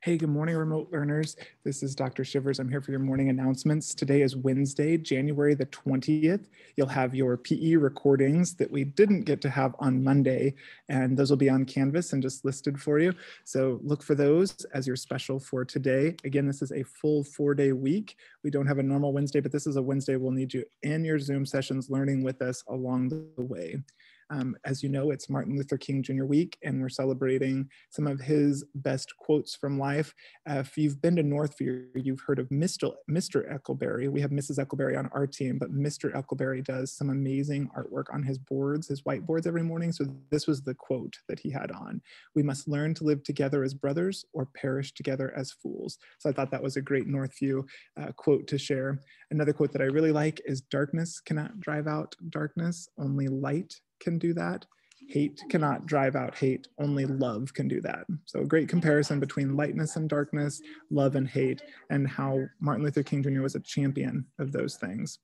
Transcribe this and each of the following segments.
Hey, good morning, remote learners. This is Dr. Shivers. I'm here for your morning announcements. Today is Wednesday, January the 20th. You'll have your PE recordings that we didn't get to have on Monday, and those will be on Canvas and just listed for you. So look for those as your special for today. Again, this is a full 4-day week. We don't have a normal Wednesday, but this is a Wednesday we'll need you in your Zoom sessions learning with us along the way. As you know, it's Martin Luther King Jr. week, and we're celebrating some of his best quotes from life. If you've been to Northview, you've heard of Mr. Eckleberry. We have Mrs. Eckleberry on our team, but Mr. Eckleberry does some amazing artwork on his boards, his whiteboards every morning. So this was the quote that he had on: "We must learn to live together as brothers or perish together as fools." So I thought that was a great Northview quote to share. Another quote that I really like is: "Darkness cannot drive out darkness, only light can do that. Hate cannot drive out hate, only love can do that." So a great comparison between lightness and darkness, love and hate, and how Martin Luther King Jr. was a champion of those things.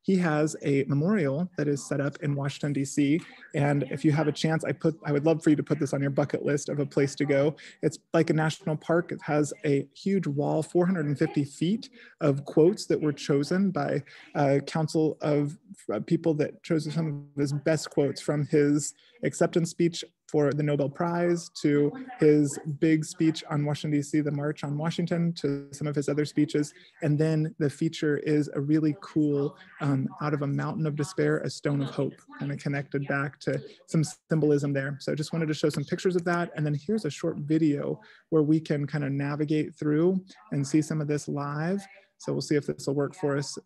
He has a memorial that is set up in Washington, D.C. And if you have a chance, I would love for you to put this on your bucket list of a place to go. It's like a national park. It has a huge wall, 450 feet of quotes that were chosen by a council of people that chose some of his best quotes, from his acceptance speech for the Nobel Prize to his big speech on Washington, D.C., the March on Washington, to some of his other speeches. And then the feature is a really cool, out of a mountain of despair, a stone of hope, kind of connected back to some symbolism there. So I just wanted to show some pictures of that. And then here's a short video where we can kind of navigate through and see some of this live. So we'll see if this will work for us.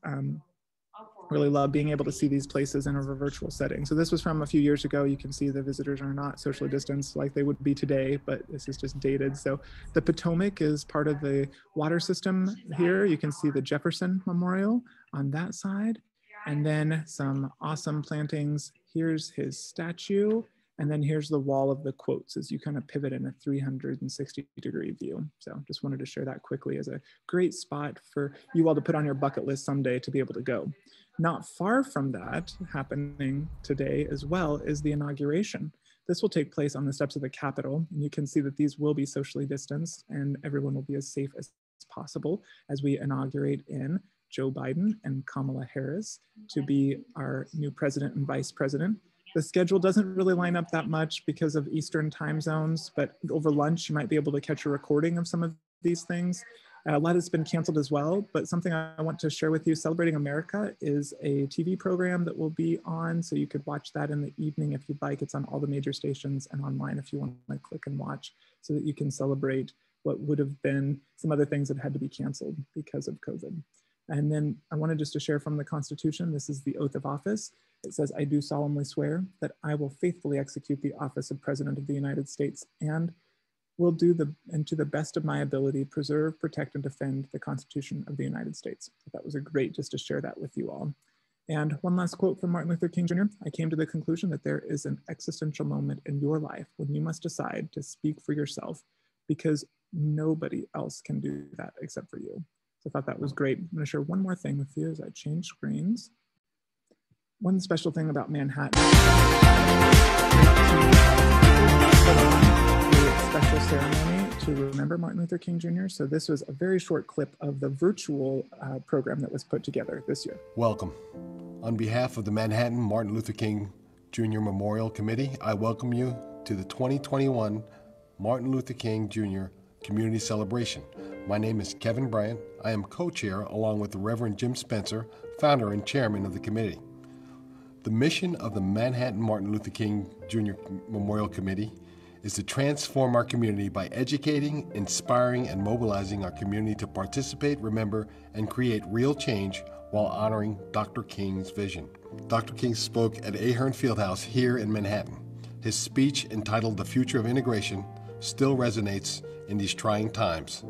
Really love being able to see these places in a virtual setting. So this was from a few years ago. You can see the visitors are not socially distanced like they would be today, but this is just dated. So the Potomac is part of the water system here. You can see the Jefferson Memorial on that side, and then some awesome plantings. Here's his statue. And then here's the wall of the quotes as you kind of pivot in a 360-degree view. So just wanted to share that quickly as a great spot for you all to put on your bucket list someday to be able to go. Not far from that, happening today as well, is the inauguration. This will take place on the steps of the Capitol, and you can see that these will be socially distanced and everyone will be as safe as possible as we inaugurate in Joe Biden and Kamala Harris to be our new president and vice president. The schedule doesn't really line up that much because of Eastern time zones, but over lunch, you might be able to catch a recording of some of these things. A lot has been canceled as well, but something I want to share with you: Celebrating America is a TV program that will be on, so you could watch that in the evening if you'd like. It's on all the major stations and online if you want to click and watch, so that you can celebrate what would have been some other things that had to be canceled because of COVID. And then I wanted just to share from the Constitution. This is the oath of office. It says, "I do solemnly swear that I will faithfully execute the office of President of the United States and will do and to the best of my ability, preserve, protect, and defend the Constitution of the United States." So that was a great just to share that with you all. And one last quote from Martin Luther King Jr. "I came to the conclusion that there is an existential moment in your life when you must decide to speak for yourself, because nobody else can do that except for you." So I thought that was great. I'm going to share one more thing with you as I change screens. One special thing about Manhattan: special ceremony to remember Martin Luther King Jr. So this was a very short clip of the virtual program that was put together this year. Welcome. On behalf of the Manhattan Martin Luther King Jr. Memorial Committee, I welcome you to the 2021 Martin Luther King Jr. Community Celebration. My name is Kevin Bryant. I am co-chair along with the Reverend Jim Spencer, founder and chairman of the committee. The mission of the Manhattan Martin Luther King Jr. Memorial Committee is to transform our community by educating, inspiring, and mobilizing our community to participate, remember, and create real change while honoring Dr. King's vision. Dr. King spoke at Ahern Fieldhouse here in Manhattan. His speech, entitled "The Future of Integration," still resonates in these trying times.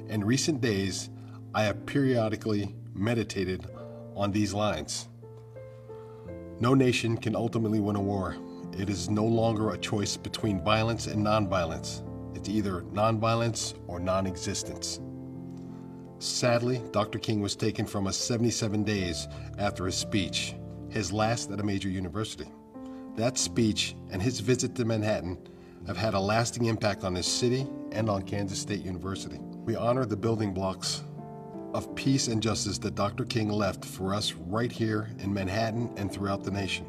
In recent days, I have periodically meditated on these lines. No nation can ultimately win a war. It is no longer a choice between violence and nonviolence. It's either nonviolence or non-existence. Sadly, Dr. King was taken from us 77 days after his speech, his last at a major university. That speech and his visit to Manhattan have had a lasting impact on this city and on Kansas State University. We honor the building blocks of peace and justice that Dr. King left for us right here in Manhattan and throughout the nation.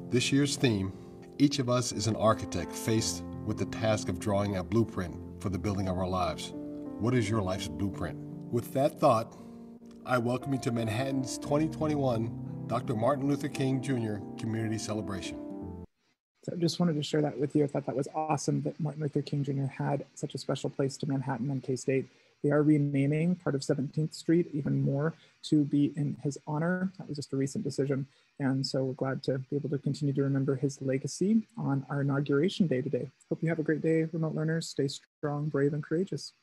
This year's theme, each of us is an architect faced with the task of drawing a blueprint for the building of our lives. What is your life's blueprint? With that thought, I welcome you to Manhattan's 2021 Dr. Martin Luther King Jr. Community Celebration. So I just wanted to share that with you. I thought that was awesome that Martin Luther King Jr. had such a special place to Manhattan and K-State. They are renaming part of 17th Street even more to be in his honor. That was just a recent decision. And so we're glad to be able to continue to remember his legacy on our inauguration day today. Hope you have a great day, remote learners. Stay strong, brave, and courageous.